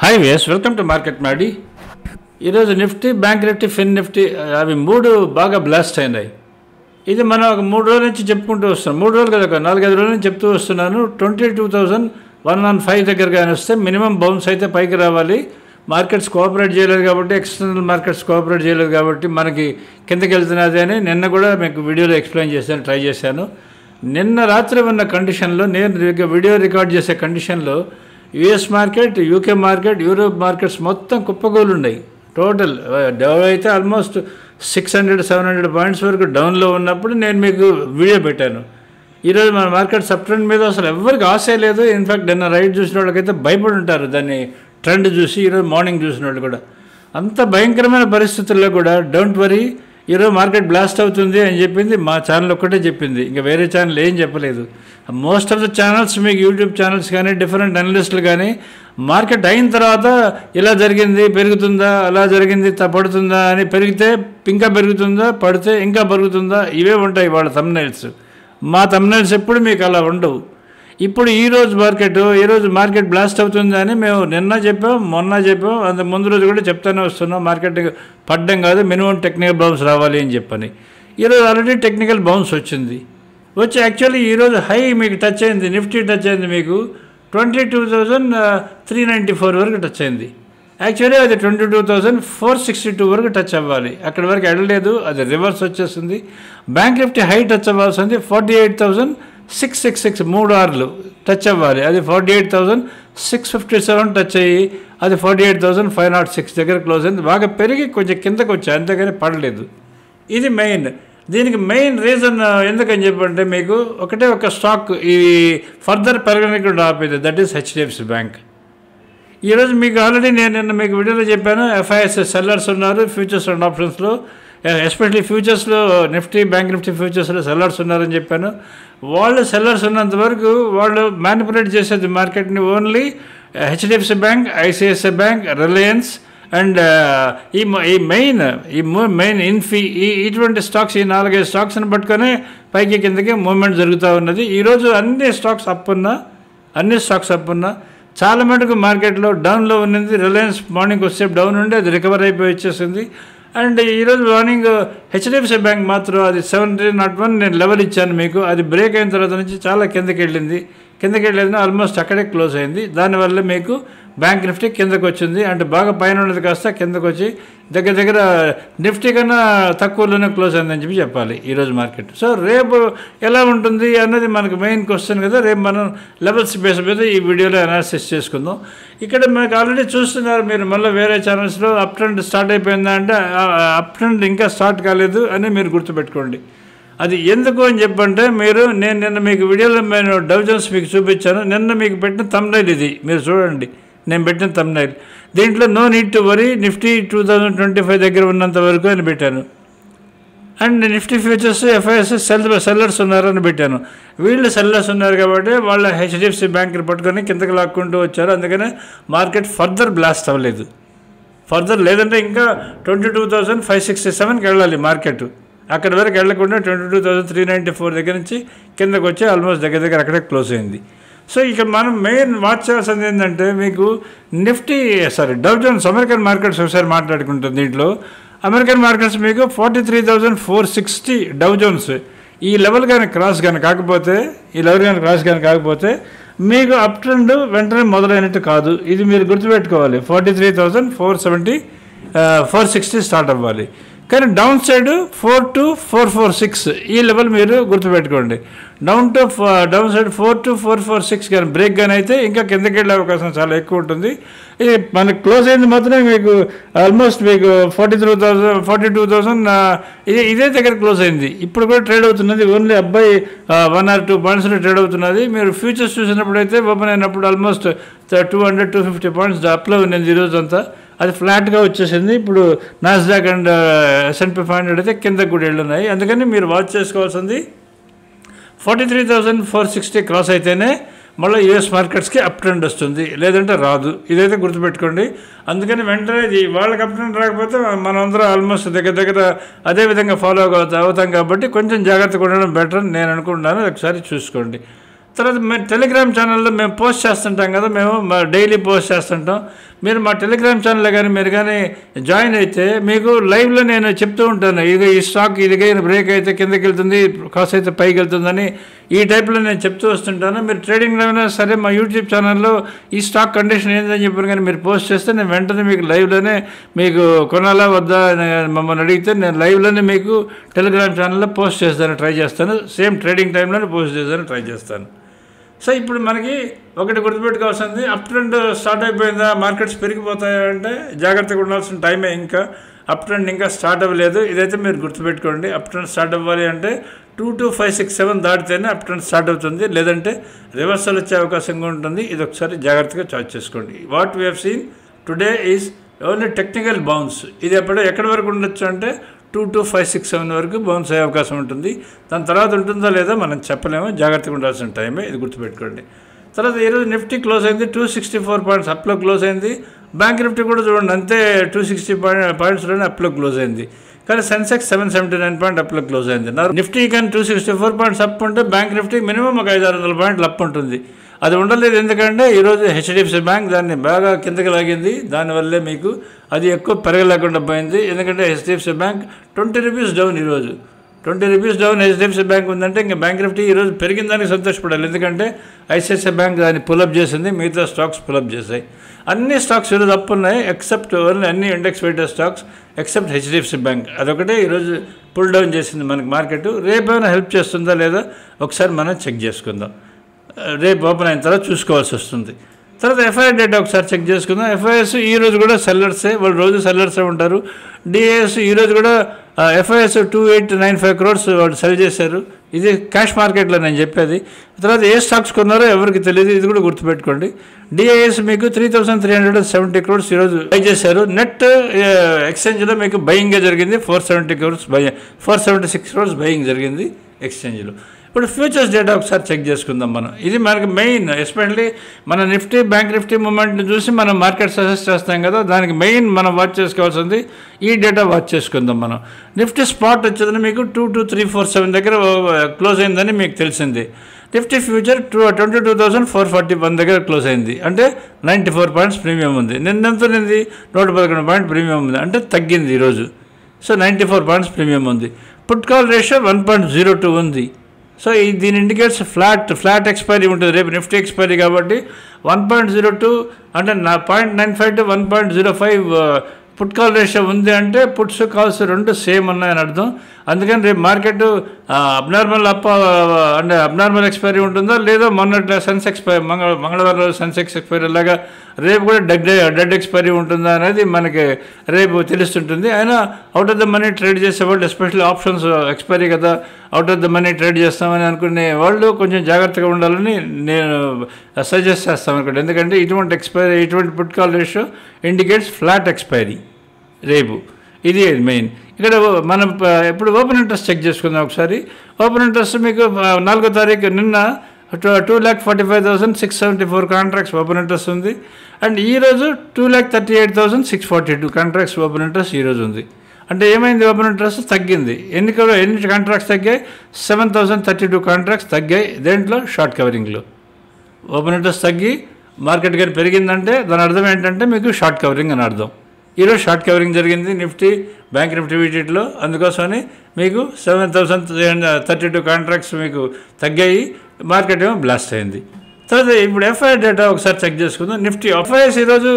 Hi ways welcome to market మాడి. ఈరోజు Nifty, bank Nifty, ఫిన్ Nifty అవి మూడు బాగా బ్లాస్ట్ అయినాయి. ఇది మనం ఒక 3 రోజుల నుంచి చెప్పుకుంటూ వస్తున్నాం. 3 రోజులు కదా, ఒక 4-5 రోజుల నుంచి చెప్తూ వస్తున్నాను. 22,115 దగ్గర కానీ వస్తే మినిమం బౌన్స్ అయితే పైకి రావాలి. మార్కెట్స్ కోఆపరేట్ చేయలేదు కాబట్టి, ఎక్స్టర్నల్ మార్కెట్స్ కోఆపరేట్ చేయలేదు కాబట్టి మనకి కిందకి వెళ్తున్నది అని నిన్న కూడా మీకు వీడియోలో ఎక్స్ప్లెయిన్ చేశాను, ట్రై చేశాను. నిన్న రాత్రి ఉన్న కండిషన్లో, నేను వీడియో రికార్డ్ చేసే కండిషన్లో US market, UK market, Europe markets మొత్తం కుప్పగోలు ఉన్నాయి. టోటల్ డౌన్ అయితే ఆల్మోస్ట్ 600-700 పాయింట్స్ వరకు డౌన్లో ఉన్నప్పుడు నేను మీకు వీడియో పెట్టాను. ఈరోజు మన మార్కెట్స్ అప్ ట్రెండ్ మీద అసలు ఎవరికి ఆశ లేదు. ఇన్ఫ్యాక్ట్ నిన్న రైట్ చూసిన వాళ్ళకైతే భయపడి ఉంటారు దాన్ని ట్రెండ్ చూసి. ఈరోజు మార్నింగ్ చూసిన వాళ్ళు కూడా అంత భయంకరమైన పరిస్థితుల్లో కూడా డోంట్ వరీ, ఈరోజు మార్కెట్ బ్లాస్ట్ అవుతుంది అని చెప్పింది మా ఛానల్ ఒక్కటే చెప్పింది, ఇంకా వేరే ఛానల్ ఏం చెప్పలేదు. మోస్ట్ ఆఫ్ ద ఛానల్స్, మీకు యూట్యూబ్ ఛానల్స్ కానీ, డిఫరెంట్ అనలిస్టులు కానీ మార్కెట్ అయిన తర్వాత ఇలా జరిగింది, పెరుగుతుందా, అలా జరిగింది, పడుతుందా అని, పెరిగితే ఇంకా పెరుగుతుందా, పడితే ఇంకా పెరుగుతుందా, ఇవే ఉంటాయి వాళ్ళ థంబ్నెయిల్స్. మా థంబ్నెయిల్స్ ఎప్పుడు మీకు అలా ఉండవు. ఇప్పుడు ఈరోజు మార్కెట్ బ్లాస్ట్ అవుతుందని మేము నిన్న చెప్పాం, మొన్న చెప్పాం, అంత ముందు రోజు కూడా చెప్తానే వస్తున్నాం. మార్కెట్ పడ్డం కాదు, మినిమం టెక్నికల్ బౌన్స్ రావాలి అని చెప్పని. ఈరోజు ఆల్రెడీ టెక్నికల్ బౌన్స్ వచ్చింది. వచ్చి యాక్చువల్లీ ఈరోజు హై మీకు టచ్ అయింది, నిఫ్టీ టచ్ అయింది మీకు 22,394 వరకు టచ్ అయింది. యాక్చువల్లీ అది 22,462 వరకు టచ్ అవ్వాలి, అక్కడి వరకు వెళ్ళలేదు, అది రివర్స్ వచ్చేసింది. బ్యాంక్ నిఫ్టీ హై టచ్ అవ్వాల్సింది 48,666, 3 ఆర్లు టచ్ అవ్వాలి, అది 48,657 టచ్ అయ్యి అది 48,506 దగ్గర క్లోజ్ అయింది. బాగా పెరిగి కొంచెం కిందకు వచ్చాయి, అంతేగాని పడలేదు. ఇది మెయిన్. దీనికి మెయిన్ రీజన్ ఎందుకని చెప్పంటే, మీకు ఒకటే ఒక స్టాక్ ఈ ఫర్దర్ పెరగడానికి ఆపేది, దట్ ఈస్ హెచ్డిఎఫ్సి బ్యాంక్. ఈరోజు మీకు ఆల్రెడీ నేను నిన్న మీకు వీడియోలో చెప్పాను, ఎఫ్ఐఎస్ సెల్లర్స్ ఉన్నారు ఫ్యూచర్స్ అండ్ ఆప్షన్స్లో, ఎస్పెషలీ ఫ్యూచర్స్లో, నిఫ్టీ, బ్యాంక్ నిఫ్టీ ఫ్యూచర్స్లో సెల్లర్స్ ఉన్నారని చెప్పాను. వాళ్ళు సెల్లర్స్ ఉన్నంత వరకు వాళ్ళు మ్యానిపులేట్ చేసేది మార్కెట్ని only HDFC bank, ICICI bank, Reliance and ఈ మెయిన్ ఇన్ఫీ, ఇటువంటి స్టాక్స్, ఈ 4-5 స్టాక్స్ని పట్టుకొని పైకి కిందకి మూవ్మెంట్ జరుగుతూ ఉన్నది. ఈరోజు అన్ని స్టాక్స్ అప్ ఉన్నా చాలా మటుకు మార్కెట్లో డౌన్లో ఉన్నది. రిలయన్స్ మార్నింగ్ వచ్చే డౌన్ ఉండి అది రికవర్ అయిపోయి వచ్చేసింది. అండ్ ఈరోజు మార్నింగ్ హెచ్డిఎఫ్సి బ్యాంక్ మాత్రం అది 7301 నేను లెవెల్ ఇచ్చాను మీకు, అది బ్రేక్ అయిన తర్వాత నుంచి చాలా కిందకి వెళ్ళింది ఆల్మోస్ట్ అక్కడే క్లోజ్ అయింది. దానివల్ల మీకు బ్యాంక్ నిఫ్టీ కిందకు వచ్చింది, అంటే బాగా పైన ఉన్నది కాస్త కిందకు వచ్చి దగ్గర నిఫ్టీ కన్నా తక్కువలోనే క్లోజ్ అయిందని చెప్పాలి ఈరోజు మార్కెట్. సో రేపు ఎలా ఉంటుంది అన్నది మనకు మెయిన్ క్వశ్చన్ కదా. రేపు మనం లెవెల్స్ బేస్ మీద ఈ వీడియోలో అనాలిసిస్ చేసుకుందాం. ఇక్కడ మనకు ఆల్రెడీ చూస్తున్నారు మీరు, మళ్ళీ వేరే ఛానల్స్లో అప్ ట్రెండ్ స్టార్ట్ అయిపోయిందా అంటే, అప్ ట్రెండ్ ఇంకా స్టార్ట్ కాలేదు అని మీరు గుర్తుపెట్టుకోండి. అది ఎందుకు అని చెప్పంటే, నేను నిన్న మీకు వీడియోలో నేను డౌ జోన్స్ మీకు చూపించాను. నిన్న మీకు పెట్టిన థంబ్నెయిల్ ఇది, మీరు చూడండి, నేను పెట్టిన థంబ్నెయిల్. దీంట్లో no need to worry, Nifty 2025 దగ్గర ఉన్నంత వరకు అని పెట్టాను. And Nifty futures, FIs sellers ఉన్నారని పెట్టాను. వీళ్ళు సెల్లర్స్ ఉన్నారు కాబట్టి వాళ్ళ హెచ్డిఎఫ్సి బ్యాంక్ని పట్టుకొని కిందకి లాక్కుంటూ వచ్చారు. అందుకనే మార్కెట్ ఫర్దర్ బ్లాస్ట్ అవ్వలేదు. ఫర్దర్ లేదంటే ఇంకా 22,567కి వెళ్ళాలి మార్కెట్. అక్కడి వరకు వెళ్లకుండా 22,394 దగ్గర నుంచి కిందకు వచ్చి ఆల్మోస్ట్ దగ్గర అక్కడే క్లోజ్ అయింది. సో ఇక మనం మెయిన్ వాచ్ చేయాల్సింది ఏంటంటే, మీకు డౌ జోన్స్ అమెరికన్ మార్కెట్స్ ఒకసారి మాట్లాడుకుంటుంది. దీంట్లో అమెరికన్ మార్కెట్స్ మీకు 43,460 డౌ జోన్స్ ఈ లెవెల్ కానీ క్రాస్ కానీ కాకపోతే మీకు అప్ ట్రెండ్ వెంటనే మొదలైనట్టు కాదు. ఇది మీరు గుర్తుపెట్టుకోవాలి. 43,460 స్టార్ట్ అవ్వాలి. కానీ డౌన్ సైడ్ 42446 ఈ లెవెల్ మీరు గుర్తుపెట్టుకోండి. డౌన్ సైడ్ 42446 కానీ బ్రేక్ కానీ అయితే ఇంకా కిందకి వెళ్ళే అవకాశం చాలా ఎక్కువ ఉంటుంది. ఇది మనకి క్లోజ్ అయింది మాత్రమే మీకు ఆల్మోస్ట్ మీకు 42,000 ఇదే దగ్గర క్లోజ్ అయింది. ఇప్పుడు కూడా ట్రేడ్ అవుతున్నది ఓన్లీ 1 or 2 పాయింట్స్లో ట్రేడ్ అవుతున్నది. మీరు ఫ్యూచర్స్ చూసినప్పుడు అయితే ఓపెన్ అయినప్పుడు ఆల్మోస్ట్ 200-250 పాయింట్స్ అప్లో ఉన్నది ఈరోజు అంతా. అది ఫ్లాట్గా వచ్చేసింది. ఇప్పుడు నాస్డాక్ అండ్ S&P 500 అయితే కిందకు కూడా వెళ్ళున్నాయి. అందుకని మీరు వాచ్ చేసుకోవాల్సింది 43,460 క్రాస్ అయితేనే మళ్ళీ యూఎస్ మార్కెట్స్కి అప్ ట్రెండ్ వస్తుంది, లేదంటే రాదు. ఇదైతే గుర్తుపెట్టుకోండి. అందుకని వెంటనే వాళ్ళకి అప్ ట్రెండ్ రాకపోతే మనందరం ఆల్మోస్ట్ దగ్గర అదే విధంగా ఫాలో అవుతాం కాబట్టి కొంచెం జాగ్రత్తగా ఉండడం బెటర్ అని నేను అనుకుంటున్నాను. ఒకసారి చూసుకోండి. తర్వాత మేము టెలిగ్రామ్ ఛానల్లో మేము పోస్ట్ చేస్తుంటాం కదా, మేము డైలీ పోస్ట్ చేస్తుంటాం. మీరు మా టెలిగ్రామ్ ఛానల్లో కానీ మీరు కానీ జాయిన్ అయితే మీకు లైవ్లో నేను చెప్తూ ఉంటాను, ఇది ఈ స్టాక్ ఇదిగా బ్రేక్ అయితే కిందకి వెళ్తుంది, కాస్ట్ అయితే పైకి వెళ్తుందని ఈ టైప్లో నేను చెప్తూ వస్తుంటాను. మీరు ట్రేడింగ్లో అయినా సరే మా యూట్యూబ్ ఛానల్లో ఈ స్టాక్ కండిషన్ ఏందని చెప్పారు కానీ మీరు పోస్ట్ చేస్తే నేను వెంటనే మీకు లైవ్లోనే మీకు కొనాలా వద్దా మమ్మల్ని అడిగితే నేను లైవ్లోనే మీకు టెలిగ్రామ్ ఛానల్లో పోస్ట్ చేస్తాను, ట్రై చేస్తాను. సేమ్ ట్రేడింగ్ టైంలోనే పోస్ట్ చేస్తాను, ట్రై చేస్తాను. సో ఇప్పుడు మనకి ఒకటి గుర్తుపెట్టుకోవాల్సింది, అప్ ట్రెండ్ స్టార్ట్ అయిపోయిందా, మార్కెట్స్ పెరిగిపోతాయా అంటే జాగ్రత్తగా ఉండాల్సిన టైమే. ఇంకా అప్ ట్రెండ్ ఇంకా స్టార్ట్ అవ్వలేదు, ఇదైతే మీరు గుర్తుపెట్టుకోండి. అప్ ట్రెండ్ స్టార్ట్ అవ్వాలి అంటే 22567 దాటితేనే అప్ ట్రెండ్ స్టార్ట్ అవుతుంది, లేదంటే రివర్సల్ వచ్చే అవకాశంగా ఉంటుంది. ఇది ఒకసారి జాగ్రత్తగా చార్జ్ చేసుకోండి. What we have seen today is only technical bounce. ఇది ఎక్కడి వరకు ఉండొచ్చు అంటే 22567 వరకు బౌన్స్ అయ్యే అవకాశం ఉంటుంది. దాని తర్వాత ఉంటుందో లేదో మనం చెప్పలేము, జాగ్రత్తగా ఉండాల్సిన టైమే, ఇది గుర్తుపెట్టుకోండి. తర్వాత ఈరోజు నిఫ్టీ క్లోజ్ అయింది 264 పాయింట్స్ అప్లో క్లోజ్ అయింది. బ్యాంక్ నిఫ్టీ కూడా చూడండి అంతే 260 పాయింట్స్లోనే అప్లో క్లోజ్ అయింది. కానీ సెన్సెక్స్ 779 పాయింట్ అప్లో క్లోజ్ అయింది. నిఫ్టీ కానీ 264 పాయింట్స్ అప్ ఉంటే బ్యాంక్ నిఫ్టీ మినిమం ఒక 500-600 పాయింట్లు అప్ ఉంటుంది. అది ఉండలేదు, ఎందుకంటే ఈరోజు హెచ్డిఎఫ్సి బ్యాంక్ దాన్ని బాగా కిందకి లాగింది, దానివల్లే మీకు అది ఎక్కువ పెరగలేకుండా పోయింది. ఎందుకంటే హెచ్డిఎఫ్సి బ్యాంక్ 20 రూపీస్ డౌన్, ఈరోజు 20 రూపీస్ డౌన్ హెచ్డిఎఫ్సి బ్యాంక్ ఉందంటే ఇంకా బ్యాంక్ నిఫ్టీ ఈరోజు పెరిగిన దానికి సంతోషపడాలి. ఎందుకంటే ఐసిఐసిఐ బ్యాంక్ దాన్ని పుల్అప్ చేసింది, మిగతా స్టాక్స్ పుల్అప్ చేశాయి. అన్ని స్టాక్స్ ఈరోజు అప్ ఉన్నాయి ఎక్సెప్ట్ ఓన్లీ అన్ని index weighted stocks except HDFC bank, అదొకటే ఈరోజు పుల్ డౌన్ చేసింది మనకి మార్కెట్. రేపేమైనా హెల్ప్ చేస్తుందా లేదా ఒకసారి మనం చెక్ చేసుకుందాం, రేపు ఓపెన్ అయిన తర్వాత చూసుకోవాల్సి వస్తుంది. తర్వాత ఎఫ్ఐఐ డేటా ఒకసారి చెక్ చేసుకుందాం. ఎఫ్ఐఎస్ ఈరోజు కూడా సెల్లర్సే, వాళ్ళు రోజు సెల్లర్సే ఉంటారు. డిఏఎస్ ఈరోజు కూడా ఎఫ్ఐఎస్ 2895 crores వాళ్ళు సెల్ చేశారు. ఇది క్యాష్ మార్కెట్లో నేను చెప్పేది. తర్వాత ఏ స్టాక్స్ కొన్నారో ఎవరికి తెలియదు, ఇది కూడా గుర్తుపెట్టుకోండి. డిఐఎస్ మీకు 3370 crores ఈరోజు బై చేశారు. నెట్ ఎక్స్చేంజ్లో మీకు బయింగే జరిగింది 476 crores బయింగ్ జరిగింది ఎక్స్చేంజ్లో. ఇప్పుడు ఫ్యూచర్స్ డేటా ఒకసారి చెక్ చేసుకుందాం మనం. ఇది మనకి మెయిన్, ఎస్పెషల్లీ మన నిఫ్టీ బ్యాంక్ నిఫ్టీ మూమెంట్ని చూసి మనం మార్కెట్ సజెస్ట్ చేస్తాం కదా, దానికి మెయిన్ మనం వాచ్ చేసుకోవాల్సింది ఈ డేటా వాచ్ చేసుకుందాం మనం. నిఫ్టీ స్పాట్ వచ్చేదని మీకు 22347 దగ్గర క్లోజ్ అయిందని మీకు తెలిసింది. నిఫ్టీ ఫ్యూచర్ 22,441 దగ్గర క్లోజ్ అయింది, అంటే 94 పాయింట్స్ ప్రీమియం ఉంది. నిన్నంత 111 పాయింట్ ప్రీమియం ఉంది, అంటే తగ్గింది ఈరోజు. సో 94 పాయింట్స్ ప్రీమియం ఉంది. పుట్ కాల్ రేషియో 1.02 ఉంది. సో దీని ఇండికేట్స్ ఫ్లాట్ ఎక్స్పైరీ ఉంటుంది రేపు నిఫ్టీ ఎక్స్పైరీ కాబట్టి 1.02 అంటే 0.95 to 1.05 పుట్ కాల్ రేషియో ఉంది అంటే పుట్స్ కాల్స్ రెండు సేమ్ ఉన్నాయని అర్థం. అందుకని రేపు మార్కెట్ అబ్నార్మల్ అంటే అబ్నార్మల్ ఎక్స్పైరీ ఉంటుందో లేదో మొన్నట్లా సెన్సెక్స్ మంగళవారం రోజు సెన్సెక్స్ ఎక్స్పైరీ లాగా రేపు కూడా డెడ్ ఎక్స్పైరీ ఉంటుందా అనేది మనకి రేపు తెలుస్తుంటుంది. అయినా out of the money trade చేసేవాళ్ళు, ఎస్పెషల్లీ ఆప్షన్స్ ఎక్స్పైరీ కదా, out of the money trade చేస్తామని అనుకునే వాళ్ళు కొంచెం జాగ్రత్తగా ఉండాలని నేను సజెస్ట్ చేస్తాను అనుకోండి. ఎందుకంటే ఇటువంటి put call ratio indicates flat expiry రేపు. ఇది మెయిన్. ఇక్కడ మనం ఇప్పుడు ఓపెన్ ఇంట్రెస్ట్ చెక్ చేసుకుందాం ఒకసారి. ఓపెన్ ఇంట్రెస్ట్ మీకు 4వ తారీఖు నిన్న 2,45,674 కాంట్రాక్ట్స్ ఓపెన్ ఇంట్రెస్ట్ ఉంది. అండ్ ఈరోజు 2,38,642 కాంట్రాక్ట్స్ ఓపెన్ ఇంట్రెస్ట్ ఈరోజు ఉంది. అంటే ఏమైంది, ఓపెన్ ఇంట్రెస్ట్ తగ్గింది. ఎన్ని కాంట్రాక్ట్స్ తగ్గాయి? 7,032 కాంట్రాక్ట్స్ తగ్గాయి. దేంట్లో? షార్ట్ కవరింగ్లో. ఓపెన్ ఇంట్రెస్ట్ తగ్గి మార్కెట్ కానీ పెరిగిందంటే దాని అర్థం ఏంటంటే మీకు షార్ట్ కవరింగ్ అని అర్థం. ఈరోజు షార్ట్ కవరింగ్ జరిగింది నిఫ్టీ బ్యాంక్ నిఫ్టీ వీటిలో, అందుకోసమని మీకు 7,032 కాంట్రాక్ట్స్ మీకు తగ్గాయి, మార్కెట్ ఏమో బ్లాస్ట్ అయింది. తర్వాత ఇప్పుడు ఎఫ్ఐఐ డేటా ఒకసారి చెక్ చేసుకుందాం. నిఫ్టీ ఎఫ్ఐఎస్ ఈరోజు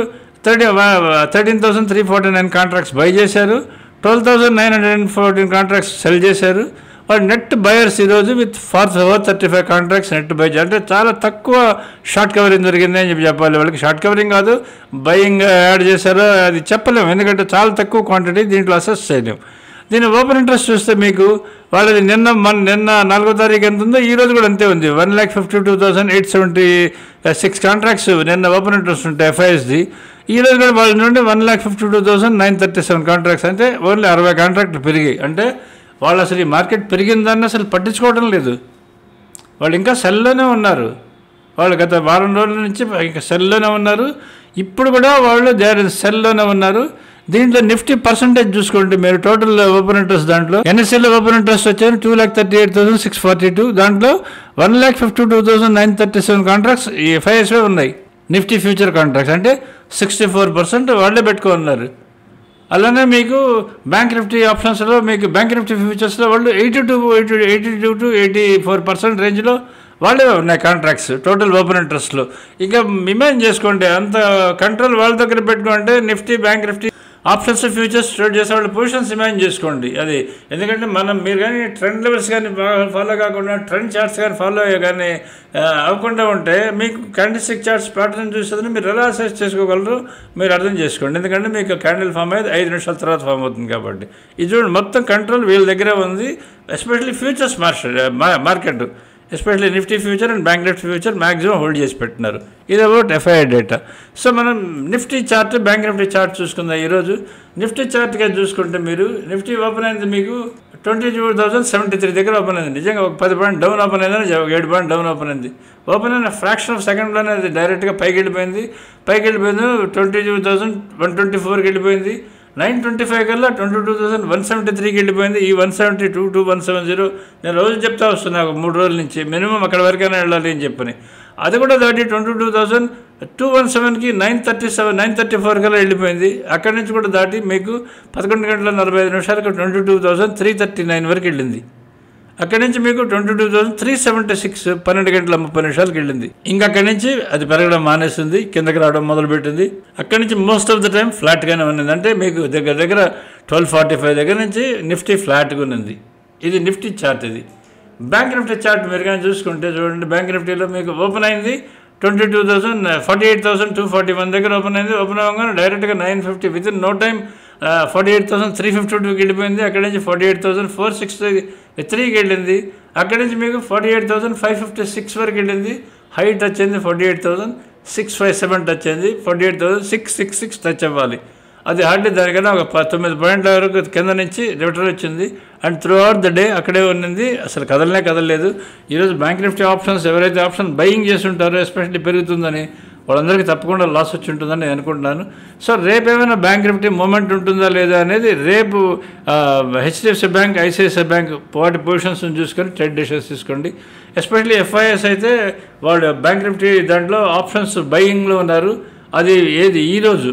13,349 కాంట్రాక్ట్స్ బై చేశారు, 12,914 కాంట్రాక్ట్స్ సెల్ చేశారు. వాళ్ళు నెట్ బయర్స్ ఈరోజు విత్ 435 కాంట్రాక్ట్స్ నెట్ బై అంటే చాలా తక్కువ షార్ట్ కవరింగ్ జరిగింది అని చెప్పాలి. వాళ్ళకి షార్ట్ కవరింగ్ కాదు, బయింగ్ యాడ్ చేశారో అది చెప్పలేము, ఎందుకంటే చాలా తక్కువ క్వాంటిటీ, దీంట్లో అసెస్ చేయలేము. దీని ఓపెన్ ఇంట్రెస్ట్ చూస్తే మీకు వాళ్ళది నిన్న 4వ తారీఖు ఎంత ఉందో ఈరోజు కూడా అంతే ఉంది. 1,52,876 కాంట్రాక్ట్స్ నిన్న ఓపెన్ ఇంట్రెస్ట్ ఉంటాయి ఎఫ్ఐఎస్ది. ఈరోజు కూడా వాళ్ళ నుండి 1,52,937 కాంట్రాక్ట్స్, అంటే ఓన్లీ 60 కాంట్రాక్ట్లు పెరిగాయి. అంటే వాళ్ళు అసలు ఈ మార్కెట్ పెరిగిందాన్ని అసలు పట్టించుకోవడం లేదు, వాళ్ళు ఇంకా సెల్లోనే ఉన్నారు. వాళ్ళు గత వారం రోజుల నుంచి ఇంకా సెల్లోనే ఉన్నారు, ఇప్పుడు కూడా వాళ్ళు సెల్లోనే ఉన్నారు. దీంట్లో నిఫ్టీ పర్సంటేజ్ చూసుకోండి మీరు, టోటల్ ఓపెన్ ఇంట్రెస్ట్ దాంట్లో ఎన్ఎస్సీలో ఓపెన్ ఇంట్రెస్ట్ వచ్చారు 2,38,642, దాంట్లో 1,52,937 కాంట్రాక్ట్స్ ఈ FISలో ఉన్నాయి. నిఫ్టీ ఫ్యూచర్ కాంట్రాక్ట్స్ అంటే 64% వాళ్ళే పెట్టుకున్నారు. అలానే మీకు బ్యాంక్ నిఫ్టీ ఆప్షన్స్లో మీకు బ్యాంక్ నిఫ్టీ ఫ్యూచర్స్లో వాళ్ళు 82 to 84% రేంజ్లో వాళ్ళే ఉన్నాయి కాంట్రాక్ట్స్ టోటల్ ఓపెన్ ఇంట్రెస్ట్లో. ఇంకా ఇమాజిన్ చేసుకోండి, అంత కంట్రోల్ వాళ్ళ దగ్గర పెట్టుకుంటే Nifty bank Nifty options futures trade చేసే వాళ్ళ పొజిషన్స్ ఇమాజిన్ చేసుకోండి. అది ఎందుకంటే మీరు కానీ ట్రెండ్ లెవెల్స్ కానీ ఫాలో కాకుండా ట్రెండ్ చార్ట్స్ కానీ ఫాలో కానీ అవ్వకుండా ఉంటే మీకు క్యాండిల్స్టిక్ చార్ట్స్ ప్యాటర్న్ చూసేదని మీరు ఎలా అసెస్ చేసుకోగలరు మీరు అర్థం చేసుకోండి. ఎందుకంటే మీకు క్యాండిల్ ఫామ్ అయ్యేది 5 నిమిషాల తర్వాత ఫామ్ అవుతుంది కాబట్టి. ఇది చూడండి, మొత్తం కంట్రోల్ వీళ్ళ దగ్గర ఉంది. Especially futures market especially Nifty future and bank Nifty future maximum hold చేసి పెట్టినారు. ఇది అబౌట్ FII డేటా. సో మనం Nifty chart bank Nifty chart చూసుకుందాం. ఈరోజు నిఫ్టీ చార్ట్గా చూసుకుంటే మీరు నిఫ్టీ ఓపెన్ అయింది మీకు 22,073 దగ్గర ఓపెన్ అయింది. నిజంగా ఒక 10 పాయింట్ డౌన్ ఓపెన్ అయిందని 7 పాయింట్ డౌన్ ఓపెన్ అయింది. ఓపెన్ అయిన ఫ్రాక్షన్ ఆఫ్ సెకండ్లోనే అది డైరెక్ట్గా పైకి వెళ్ళిపోయింది. 22,124కి వెళ్ళిపోయింది. 9:25 కల్లా 22,173కి వెళ్ళిపోయింది. ఈ 172 to 170 నేను రోజు చెప్తా వస్తున్నా 3 రోజుల నుంచి మినిమం అక్కడ వరకైనా వెళ్ళాలి అని చెప్పని. అది కూడా దాటి 22,217కి 934 కల్లా వెళ్ళిపోయింది. అక్కడి నుంచి కూడా దాటి మీకు 11:45 22,339 వరకు వెళ్ళింది. అక్కడి నుంచి మీకు 22,376 12:30 వెళ్ళింది. ఇంకా అక్కడి నుంచి అది పెరగడం మానేస్తుంది, కిందకి రావడం మొదలుపెట్టింది. అక్కడి నుంచి మోస్ట్ ఆఫ్ ద టైం ఫ్లాట్గానే ఉన్నది. అంటే మీకు దగ్గర 12:45 దగ్గర నుంచి నిఫ్టీ ఫ్లాట్గా ఉన్నది. ఇది నిఫ్టీ చార్ట్. ఇది బ్యాంక్ నిఫ్టీ చార్ట్ మీరు కానీ చూసుకుంటే చూడండి, బ్యాంక్ నిఫ్టీలో మీకు ఓపెన్ అయింది 48,241 దగ్గర ఓపెన్ అయింది. ఓపెన్ అవ్వగానే డైరెక్ట్గా 950 విత్ ఇన్ నో టైం 48,352కి వెళ్ళిపోయింది. అక్కడి నుంచి 48,463కి వెళ్ళింది. అక్కడి నుంచి మీకు 48,556 వరకు వెళ్ళింది. హైట్ వచ్చింది 48,657 టచ్ అయింది. 48,666 టచ్ అవ్వాలి. అది హార్డ్లీ దానికన్నా ఒక 9 పాయింట్ల వరకు కింద నుంచి రిటర్న్ వచ్చింది. And through out the day అక్కడే ఉన్నది, అసలు కదలలేదు. ఈరోజు బ్యాంక్ నిఫ్టీ ఆప్షన్స్ ఎవరైతే ఆప్షన్ బయింగ్ చేసి ఉంటారో ఎస్పెషల్లీ పెరుగుతుందని వాళ్ళందరికీ తప్పకుండా లాస్ వచ్చి ఉంటుందని నేను అనుకుంటున్నాను. సో రేపు ఏమైనా బ్యాంక్ నిఫ్టీ మూమెంట్ ఉంటుందా లేదా అనేది రేపు HDFC బ్యాంక్, ICICI బ్యాంక్ వాటి పొజిషన్స్ చూసుకొని ట్రేడ్ డెసిషన్స్ తీసుకోండి. ఎస్పెషల్లీ FIS అయితే వాళ్ళు బ్యాంక్ నిఫ్టీ దాంట్లో ఆప్షన్స్ బయింగ్లో ఉన్నారు. అది ఏది ఈరోజు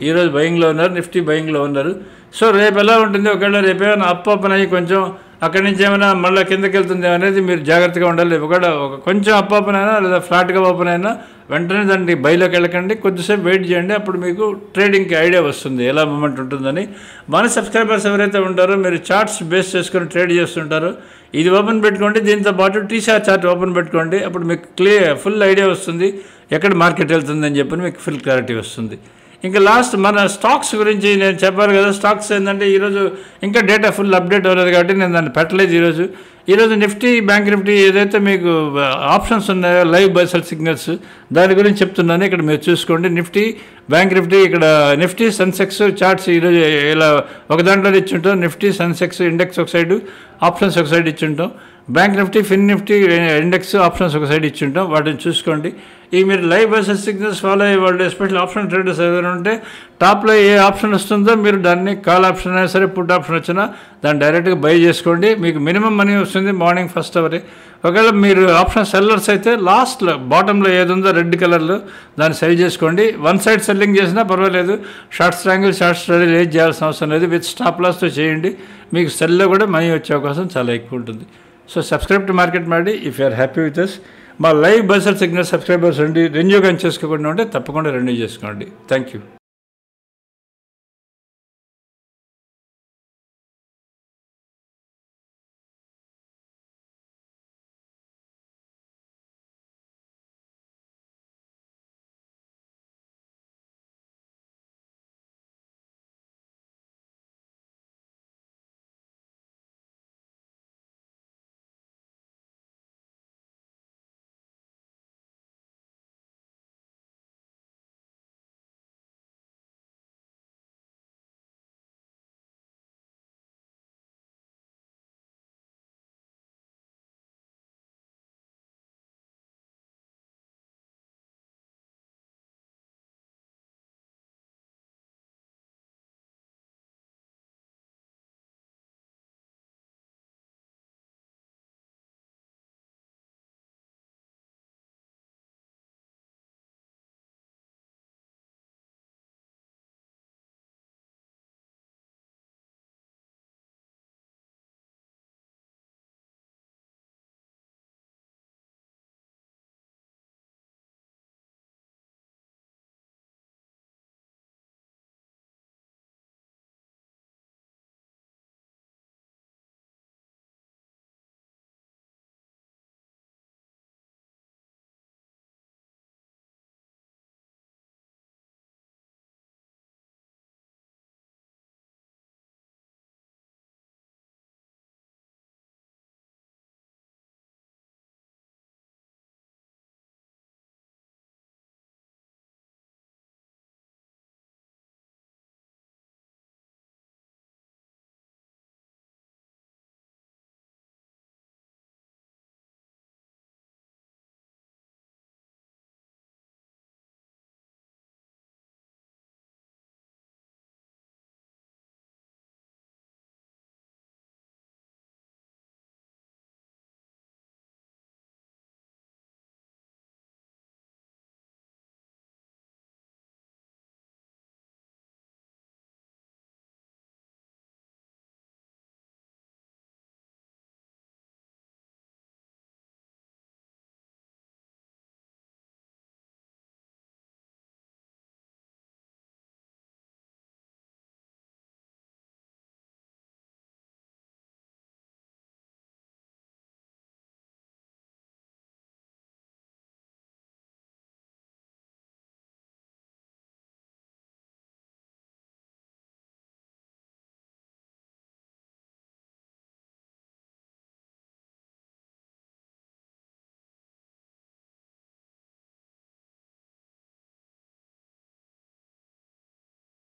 ఈరోజు బయింగ్లో ఉన్నారు, నిఫ్టీ బయింగ్లో ఉన్నారు. సో రేపు ఎలా ఉంటుంది, ఒకవేళ రేపు ఏమైనా అప్ ఓపెన్ అయ్యి కొంచెం అక్కడి నుంచి ఏమైనా మళ్ళీ కిందకి వెళ్తుంది అనేది మీరు జాగ్రత్తగా ఉండాలి. ఒకవేళ కొంచెం అప్ ఓపెన్ అయినా లేదా ఫ్లాట్గా ఓపెన్ అయినా వెంటనే దాన్ని బైలోకి వెళ్ళకండి, కొద్దిసేపు వెయిట్ చేయండి. అప్పుడు మీకు ట్రేడింగ్కి ఐడియా వస్తుంది ఎలా మూమెంట్ ఉంటుందని. మన సబ్స్క్రైబర్స్ ఎవరైతే ఉంటారో మీరు చార్ట్స్ బేస్ చేసుకొని ట్రేడ్ చేస్తుంటారో ఇది ఓపెన్ పెట్టుకోండి. దీంతో పాటు TCR చార్ట్ ఓపెన్ పెట్టుకోండి. అప్పుడు మీకు ఫుల్ ఐడియా వస్తుంది ఎక్కడ మార్కెట్ వెళ్తుందని చెప్పి మీకు ఫుల్ క్లారిటీ వస్తుంది. ఇంకా లాస్ట్ మన స్టాక్స్ గురించి నేను చెప్పాను కదా. స్టాక్స్ ఏంటంటే ఈరోజు ఇంకా డేటా ఫుల్ అప్డేట్ అవ్వలేదు కాబట్టి నేను దాన్ని పెట్టలేదు. ఈరోజు నిఫ్టీ బ్యాంక్ నిఫ్టీ ఏదైతే మీకు ఆప్షన్స్ ఉన్నాయో లైవ్ బై సెల్ సిగ్నల్స్ దాని గురించి చెప్తున్నాను. ఇక్కడ మీరు చూసుకోండి. నిఫ్టీ బ్యాంక్ నిఫ్టీ, ఇక్కడ నిఫ్టీ సెన్సెక్స్ చార్ట్స్ ఈరోజు ఇలా ఒక దాంట్లో ఇచ్చుంటాం. నిఫ్టీ సెన్సెక్స్ ఇండెక్స్ ఒక సైడు, ఆప్షన్స్ ఒక సైడ్ ఇచ్చుంటాం. బ్యాంక్ నిఫ్టీ ఫిన్ నిఫ్టీ ఇండెక్స్ ఆప్షన్స్ ఒక సైడ్ ఇచ్చుంటాం. వాటిని చూసుకోండి. ఈ మీరు లైవ్ బైసెస్ సిగ్నల్స్ ఫాలో అయ్యే వాళ్ళు ఎస్పెషల్ ఆప్షన్ ట్రేడర్స్ ఏదైనా ఉంటే టాప్లో ఏ ఆప్షన్ వస్తుందో మీరు దాన్ని కాల్ ఆప్షన్ అయినా సరే పుట్ ఆప్షన్ వచ్చినా దాన్ని డైరెక్ట్గా బై చేసుకోండి. మీకు మినిమం మనీ వస్తుంది మార్నింగ్ ఫస్ట్ అవరే. ఒకవేళ మీరు ఆప్షన్ సెల్లర్స్ అయితే లాస్ట్లో బాటంలో ఏది ఉందో రెడ్ కలర్లో దాన్ని సెల్ చేసుకోండి. వన్ సైడ్ సెల్లింగ్ చేసినా పర్వాలేదు. షార్ట్ స్ట్రాంగిల్ షార్ట్ స్ట్రాంగిల్ ఏది చేయాల్సిన అవసరం లేదు. విత్ స్టాప్ లాస్తో చేయండి. మీకు సెల్లో కూడా మనీ వచ్చే అవకాశం చాలా ఎక్కువ ఉంటుంది. సో సబ్స్క్రైబ్ టు మార్కెట్ మాడి if you're happy with us. మా live buy sell signal subscribers renew కానీ చేసుకోకుండా ఉంటే తప్పకుండా రెన్యూ చేసుకోండి. Thank you.